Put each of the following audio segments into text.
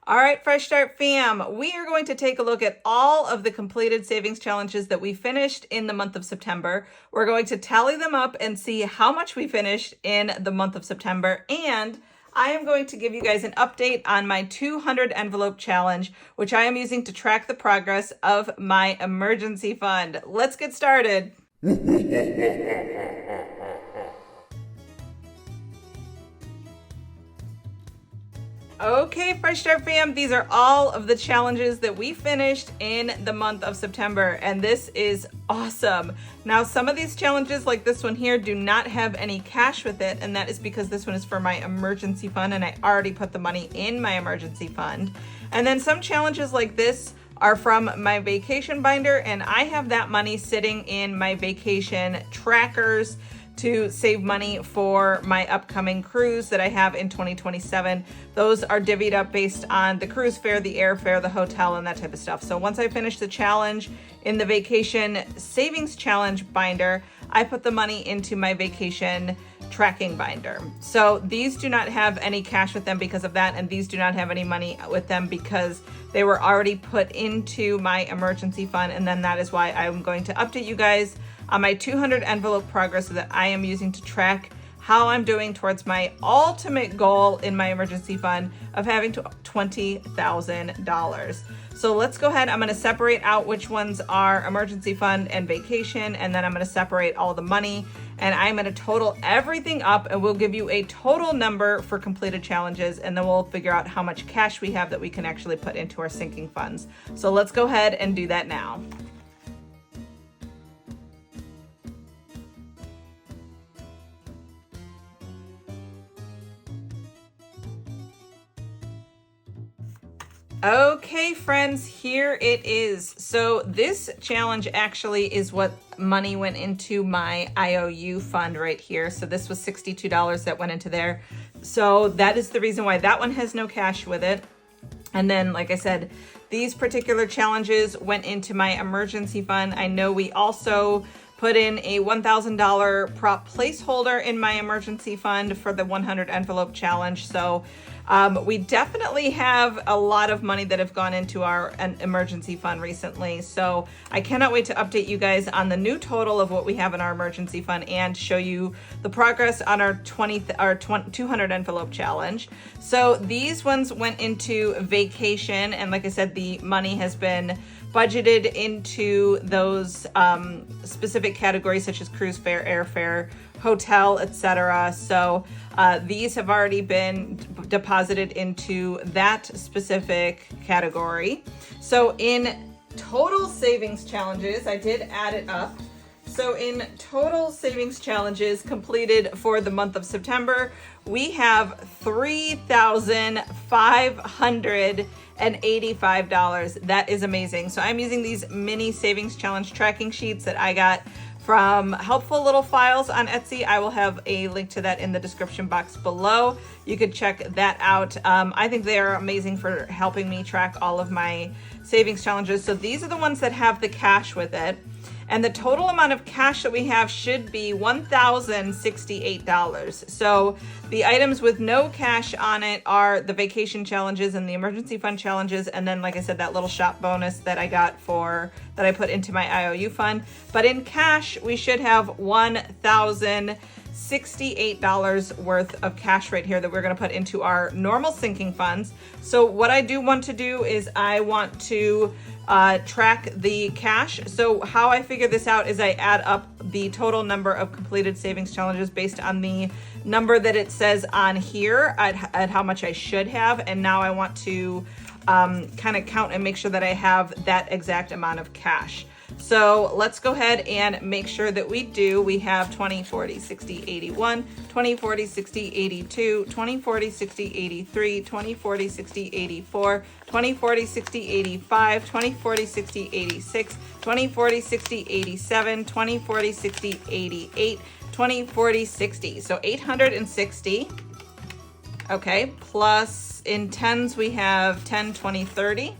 All right, Fresh Start fam, we are going to take a look at all of the completed savings challenges that we finished in the month of September. We're going to tally them up and see how much we finished in the month of September. And I am going to give you guys an update on my 200 envelope challenge, which I am using to track the progress of my emergency fund. Let's get started. Okay, Fresh Start fam, these are all of the challenges that we finished in the month of September, and this is awesome. Now, some of these challenges, like this one here, do not have any cash with it, and that is because this one is for my emergency fund, and I already put the money in my emergency fund. And then some challenges like this are from my vacation binder, and I have that money sitting in my vacation trackers to save money for my upcoming cruise that I have in 2027. Those are divvied up based on the cruise fare, the airfare, the hotel, and that type of stuff. So once I finish the challenge in the vacation savings challenge binder, I put the money into my vacation tracking binder. So these do not have any cash with them because of that, and these do not have any money with them because they were already put into my emergency fund. And then that is why I'm going to update you guys on my 200 envelope progress that I am using to track how I'm doing towards my ultimate goal in my emergency fund of having $20,000. So let's go ahead. I'm going to separate out which ones are emergency fund and vacation, and then I'm going to separate all the money, and I'm going to total everything up, and we'll give you a total number for completed challenges, and then we'll figure out how much cash we have that we can actually put into our sinking funds. So let's go ahead and do that now. Okay, friends, here it is. So this challenge actually is what money went into my IOU fund right here. So this was $62 that went into there. So that is the reason why that one has no cash with it. And then, like I said, these particular challenges went into my emergency fund. I know we also put in a $1,000 prop placeholder in my emergency fund for the 100 envelope challenge. So we definitely have a lot of money that have gone into our emergency fund recently. So I cannot wait to update you guys on the new total of what we have in our emergency fund and show you the progress on our 200 envelope challenge. So these ones went into vacation, and like I said, the money has been budgeted into those specific categories such as cruise fare, airfare, hotel, etc. So these have already been deposited into that specific category. So in total savings challenges, I did add it up. So in total savings challenges completed for the month of September, we have $3,585. That is amazing. So I'm using these mini savings challenge tracking sheets that I got from Helpful Little Files on Etsy. I will have a link to that in the description box below. You could check that out. I think they are amazing for helping me track all of my savings challenges. So these are the ones that have the cash with it. And the total amount of cash that we have should be $1,068. So the items with no cash on it are the vacation challenges and the emergency fund challenges. And then, like I said, that little shop bonus that I got that I put into my IOU fund. But in cash, we should have $1,068 worth of cash right here that we're going to put into our normal sinking funds. So what I do want to do is I want to track the cash. So how I figure this out is I add up the total number of completed savings challenges based on the number that it says on here at how much I should have. And now I want to kind of count and make sure that I have that exact amount of cash. So let's go ahead and make sure that we do. We have 20, 40, 60, 81, 20, 40, 60, 82, 20, 40, 60, 83, 20, 40, 60, 84, 20, 40, 60, 85, 20, 40, 60, 86, 20, 40, 60, 87, 20, 40, 60, 88, 20, 40, 60. So 860. Okay, plus in tens we have 10, 20, 30.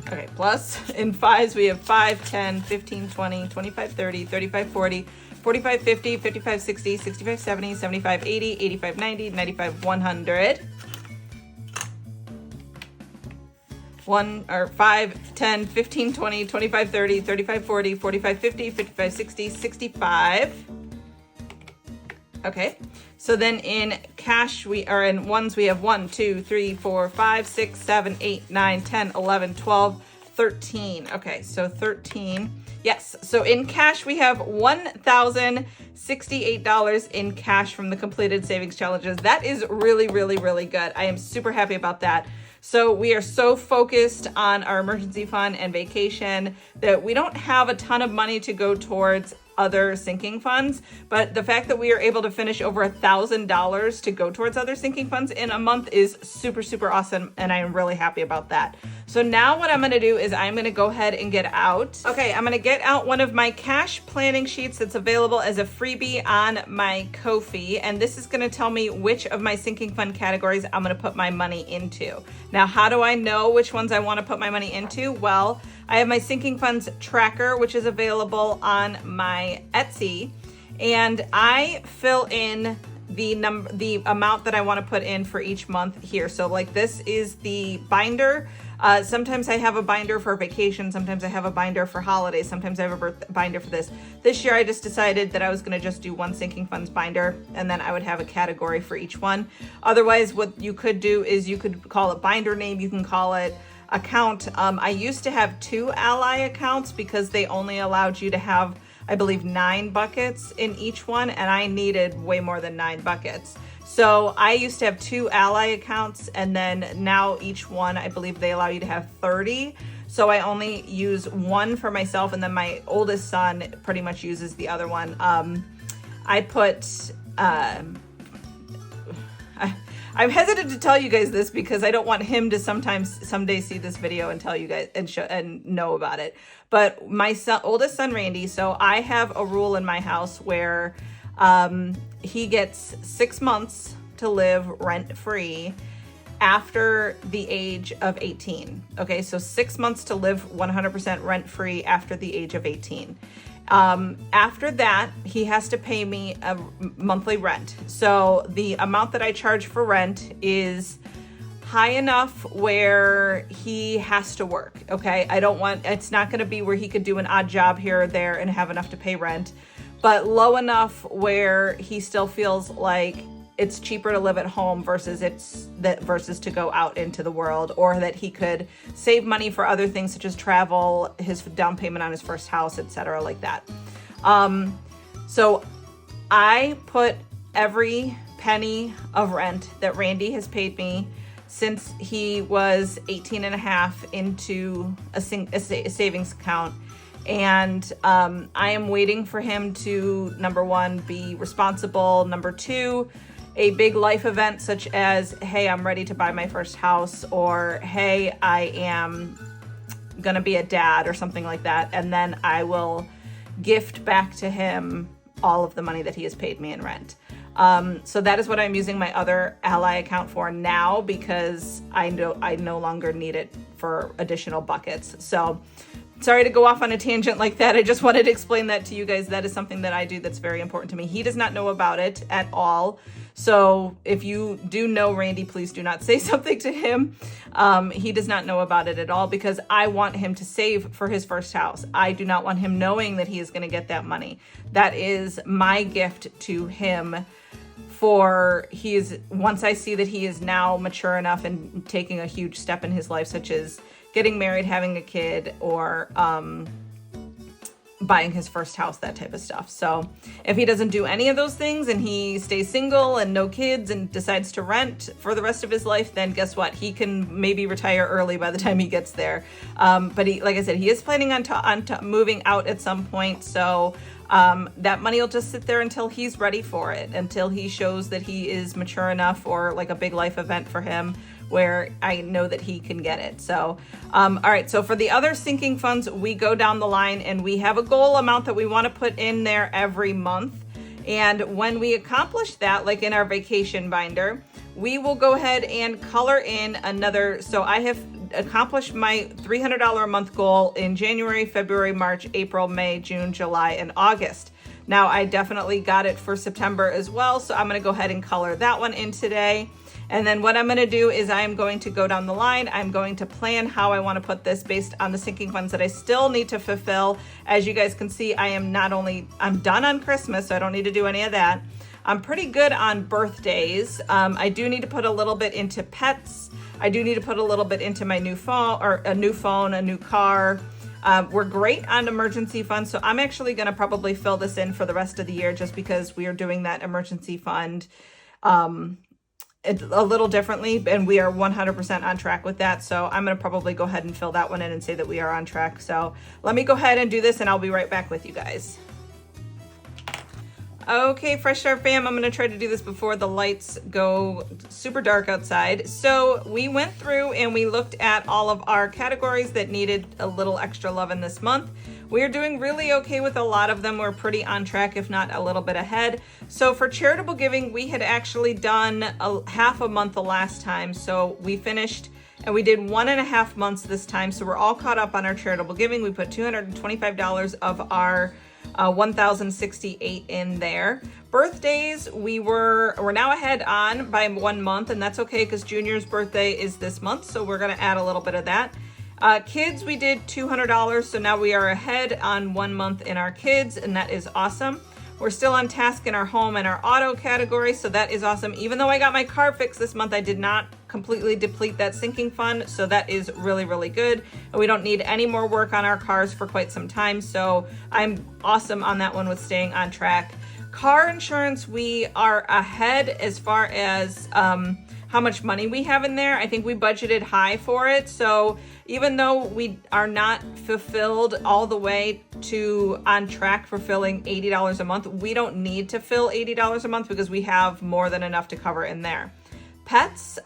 Okay, plus in fives we have 5, 10, 15, 20, 25, 30, 35, 40, 45, 50, 55, 60, 65, 70, 75, 80, 85, 90, 95, 100. 5, 10, 15, 20, 25, 30, 35, 40, 45, 50, 55, 60, 65. Okay. So then in cash, in ones, we have 1, 2, 3, 4, 5, 6, 7, 8, 9, 10, 11, 12, 13. Okay, so 13. Yes, so in cash, we have $1,068 in cash from the completed savings challenges. That is really, really, really good. I am super happy about that. So we are so focused on our emergency fund and vacation that we don't have a ton of money to go towards other sinking funds, but the fact that we are able to finish over $1,000 to go towards other sinking funds in a month is super, super awesome, and I am really happy about that. So now what I'm going to do is I'm going to go ahead and get out. Okay, I'm going to get out one of my cash planning sheets that's available as a freebie on my Ko-fi, and this is going to tell me which of my sinking fund categories I'm going to put my money into. Now, how do I know which ones I want to put my money into? Well, I have my sinking funds tracker, which is available on my Etsy, and I fill in the amount that I want to put in for each month here. So like this is the binder. Sometimes I have a binder for vacation. Sometimes I have a binder for holidays. Sometimes I have a binder for this. This year I just decided that I was going to just do one sinking funds binder, and then I would have a category for each one. Otherwise, what you could do is you could call it binder name. You can call it account. I used to have 2 Ally accounts because they only allowed you to have, I believe, 9 buckets in each one, and I needed way more than 9 buckets. So I used to have 2 Ally accounts, and then now each one, I believe they allow you to have 30. So I only use one for myself, and then my oldest son pretty much uses the other one. I'm hesitant to tell you guys this because I don't want him to someday see this video and tell you guys and know about it. But my oldest son, Randy, so I have a rule in my house where he gets 6 months to live rent-free after the age of 18. Okay, so 6 months to live 100% rent-free after the age of 18. After that, he has to pay me a monthly rent. So the amount that I charge for rent is high enough where he has to work. Okay. It's not going to be where he could do an odd job here or there and have enough to pay rent, but low enough where he still feels like it's cheaper to live at home versus to go out into the world, or that he could save money for other things such as travel, his down payment on his first house, etc., like that. So I put every penny of rent that Randy has paid me since he was 18 and a half into a savings account. And I am waiting for him to, number one, be responsible. Number two, a big life event such as, hey, I'm ready to buy my first house, or hey, I am gonna be a dad, or something like that. And then I will gift back to him all of the money that he has paid me in rent. So that is what I'm using my other Ally account for now, because I no longer need it for additional buckets. So sorry to go off on a tangent like that. I just wanted to explain that to you guys. That is something that I do that's very important to me. He does not know about it at all. So if you do know Randy, please do not say something to him. He does not know about it at all, because I want him to save for his first house. I do not want him knowing that he is going to get that money. That is my gift to him. Once I see that he is now mature enough and taking a huge step in his life, such as getting married, having a kid, or buying his first house, that type of stuff. So if he doesn't do any of those things and he stays single and no kids and decides to rent for the rest of his life, then guess what? He can maybe retire early by the time he gets there. But he, like I said, he is planning on moving out at some point. So that money will just sit there until he's ready for it, until he shows that he is mature enough, or like a big life event for him where I know that he can get it. So, all right. So for the other sinking funds, we go down the line and we have a goal amount that we want to put in there every month. And when we accomplish that, like in our vacation binder, we will go ahead and color in another. So I have accomplished my $300 a month goal in January, February, March, April, May, June, July, and August. Now I definitely got it for September as well, so I'm gonna go ahead and color that one in today. And then what I'm gonna do is I'm going to go down the line. I'm going to plan how I wanna put this based on the sinking funds that I still need to fulfill. As you guys can see, I'm done on Christmas, so I don't need to do any of that. I'm pretty good on birthdays. I do need to put a little bit into pets. I do need to put a little bit into my new phone, or a new phone, a new car. We're great on emergency funds, so I'm actually gonna probably fill this in for the rest of the year just because we are doing that emergency fund a little differently, and we are 100% on track with that. So I'm gonna probably go ahead and fill that one in and say that we are on track. So let me go ahead and do this and I'll be right back with you guys. Okay, Fresh Start fam, I'm gonna try to do this before the lights go super dark outside. So we went through and we looked at all of our categories that needed a little extra love in this month. We're doing really okay with a lot of them. We're pretty on track, if not a little bit ahead. So for charitable giving, we had actually done half a month the last time. So we finished and we did 1.5 months this time. So we're all caught up on our charitable giving. We put $225 of our 1,068 in there. Birthdays, we're now ahead on by 1 month, and that's okay because Junior's birthday is this month, so we're gonna add a little bit of that. Kids, we did $200, so now we are ahead on 1 month in our kids, and that is awesome. We're still on task in our home and our auto category, so that is awesome. Even though I got my car fixed this month, I did not completely deplete that sinking fund, so that is really, really good. And we don't need any more work on our cars for quite some time, so I'm awesome on that one with staying on track. Car insurance, we are ahead as far as how much money we have in there. I think we budgeted high for it, so even though we are not fulfilled all the way to on track for filling $80 a month, we don't need to fill $80 a month because we have more than enough to cover in there. Pets,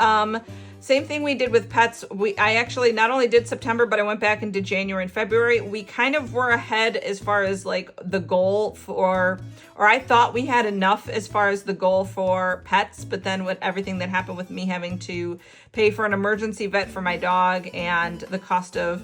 same thing we did with pets. I actually not only did September, but I went back and did January and February. We kind of were ahead as far as like the goal for, or I thought we had enough as far as the goal for pets, but then with everything that happened with me having to pay for an emergency vet for my dog and the cost of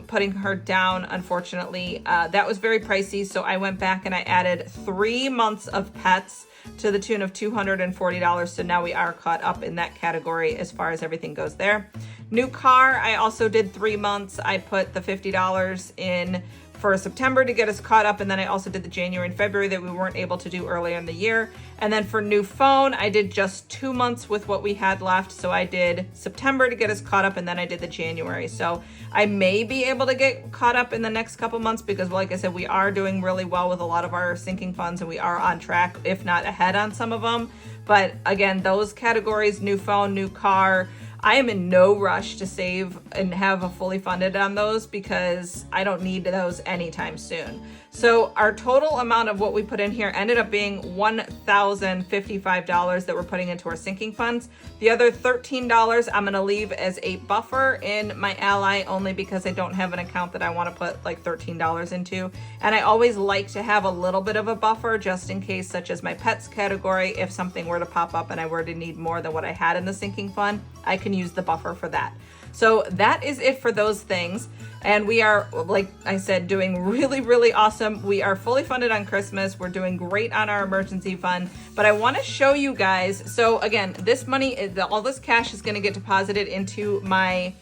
putting her down, unfortunately, that was very pricey. So I went back and I added 3 months of pets to the tune of $240. So now we are caught up in that category as far as everything goes there. New car, I also did 3 months. I put the $50 in for September to get us caught up, and then I also did the January and February that we weren't able to do earlier in the year. And then for new phone, I did just 2 months with what we had left. So I did September to get us caught up, and then I did the January. So I may be able to get caught up in the next couple months because, like I said, we are doing really well with a lot of our sinking funds, and we are on track, if not ahead on some of them. But again, those categories, new phone, new car, I am in no rush to save and have a fully funded on those because I don't need those anytime soon. So our total amount of what we put in here ended up being $1,055 that we're putting into our sinking funds. The other $13 I'm gonna leave as a buffer in my Ally only because I don't have an account that I wanna put like $13 into. And I always like to have a little bit of a buffer just in case, such as my pets category, if something were to pop up and I were to need more than what I had in the sinking fund, I can use the buffer for that. So that is it for those things. And we are, like I said, doing really, really awesome. We are fully funded on Christmas. We're doing great on our emergency fund. But I want to show you guys. So again, this money, all this cash is going to get deposited into my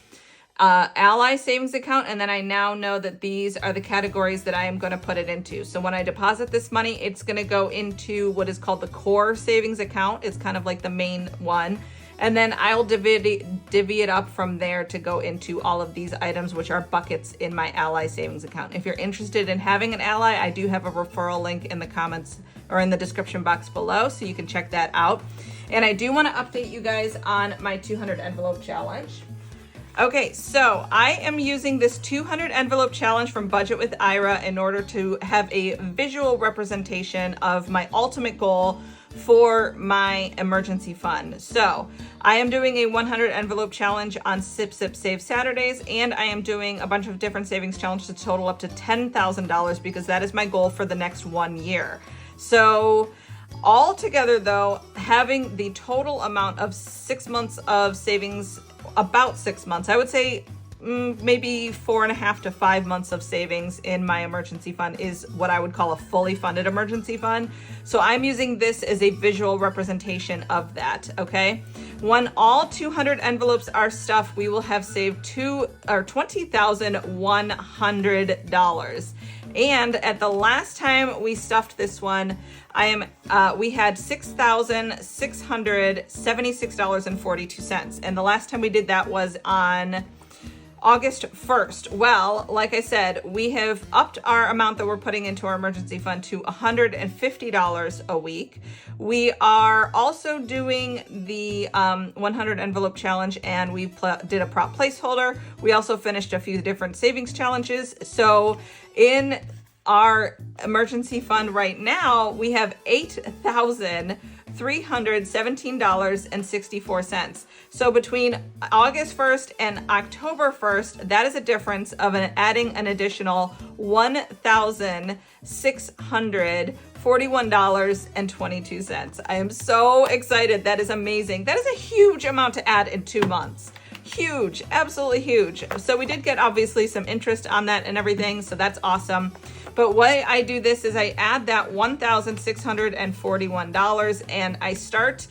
Ally savings account. And then I now know that these are the categories that I am going to put it into. So when I deposit this money, it's going to go into what is called the core savings account. It's kind of like the main one. And then I'll divvy it up from there to go into all of these items, which are buckets in my Ally savings account. If you're interested in having an Ally, I do have a referral link in the comments or in the description box below, so you can check that out. And I do want to update you guys on my 200 envelope challenge. Okay, so I am using this 200 envelope challenge from Budget with Ira in order to have a visual representation of my ultimate goal for my emergency fund. So I am doing a 100 envelope challenge on Sip Sip Save Saturdays, and I am doing a bunch of different savings challenges to total up to $10,000 because that is my goal for the next 1 year. So all together though, having the total amount of 6 months of savings, about 6 months, I would say maybe 4.5 to 5 months of savings in my emergency fund is what I would call a fully funded emergency fund. So I'm using this as a visual representation of that, okay? When all 200 envelopes are stuffed, we will have saved $20,100. And at the last time we stuffed this one, we had $6,676.42. And the last time we did that was on August 1st. Well, like I said, we have upped our amount that we're putting into our emergency fund to $150 a week. We are also doing the 100 envelope challenge, and we did a prop placeholder. We also finished a few different savings challenges. So in our emergency fund right now, we have $8,317.64. So between August 1st and October 1st, that is a difference of adding an additional $1,641.22. I am so excited. That is amazing. That is a huge amount to add in 2 months. Huge, absolutely huge. So we did get obviously some interest on that and everything, so that's awesome. But why I do this is I add that $1,641 and I start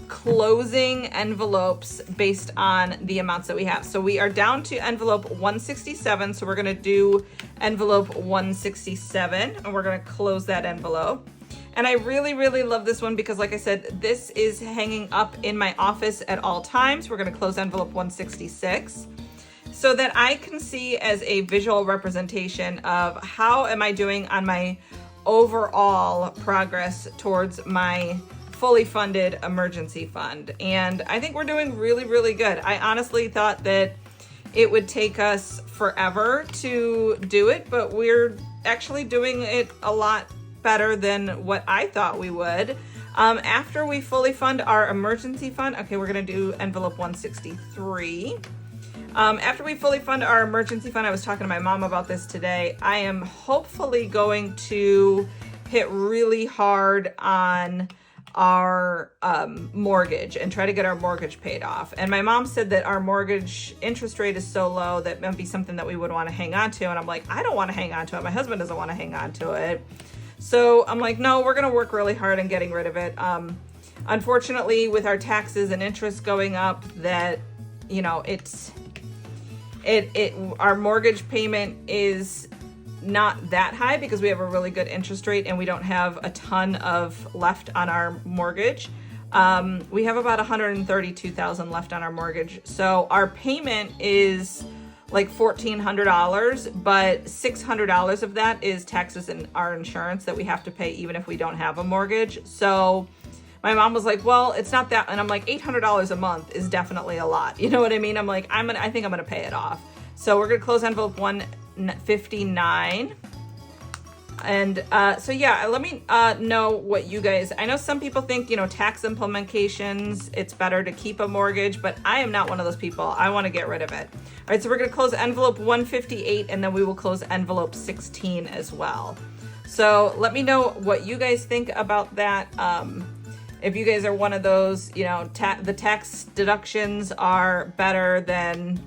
closing envelopes based on the amounts that we have. So we are down to envelope 167. So we're going to do envelope 167 and we're going to close that envelope. And I really, really love this one because, like I said, this is hanging up in my office at all times. We're going to close envelope 166 so that I can see as a visual representation of how am I doing on my overall progress towards my fully funded emergency fund. And I think we're doing really, really good. I honestly thought that it would take us forever to do it, but we're actually doing it a lot better than what I thought we would. After we fully fund our emergency fund, okay, we're gonna do envelope 163. After we fully fund our emergency fund, I was talking to my mom about this today. I am hopefully going to hit really hard on our mortgage and try to get our mortgage paid off. And my mom said that our mortgage interest rate is so low that might be something that we would want to hang on to. And I'm like, I don't want to hang on to it. My husband doesn't want to hang on to it. So I'm like, no, we're going to work really hard on getting rid of it. Unfortunately, with our taxes and interest going up, that, you know, our mortgage payment is not that high because we have a really good interest rate and we don't have a ton of left on our mortgage. We have about $132,000 left on our mortgage. So our payment is like $1,400, but $600 of that is taxes and our insurance that we have to pay even if we don't have a mortgage. So my mom was like, well, it's not that. And I'm like, $800 a month is definitely a lot. You know what I mean? I'm like, I think I'm going to pay it off. So we're going to close envelope 159. And so yeah, let me know what you guys, I know some people think, you know, tax implications, it's better to keep a mortgage, but I am not one of those people. I want to get rid of it. All right, so we're going to close envelope 158 and then we will close envelope 16 as well. So let me know what you guys think about that. If you guys are one of those, you know, the tax deductions are better than,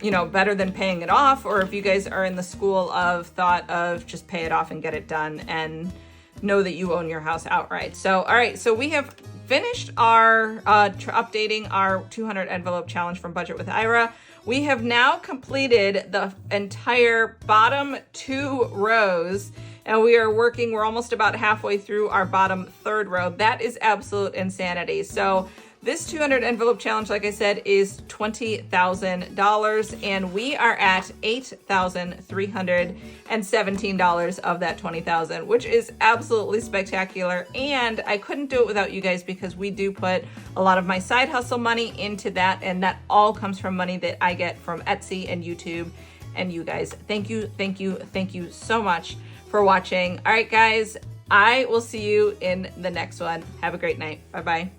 you know, better than paying it off, or if you guys are in the school of thought of just pay it off and get it done and know that you own your house outright. So, all right, so we have finished our updating our 200 envelope challenge from Budget with Ira. We have now completed the entire bottom 2 rows and we're almost about halfway through our bottom 3rd row. That is absolute insanity. So this 200 envelope challenge, like I said, is $20,000 and we are at $8,317 of that $20,000, which is absolutely spectacular. And I couldn't do it without you guys because we do put a lot of my side hustle money into that, and that all comes from money that I get from Etsy and YouTube and you guys. Thank you, thank you, thank you so much for watching. All right, guys, I will see you in the next one. Have a great night. Bye-bye.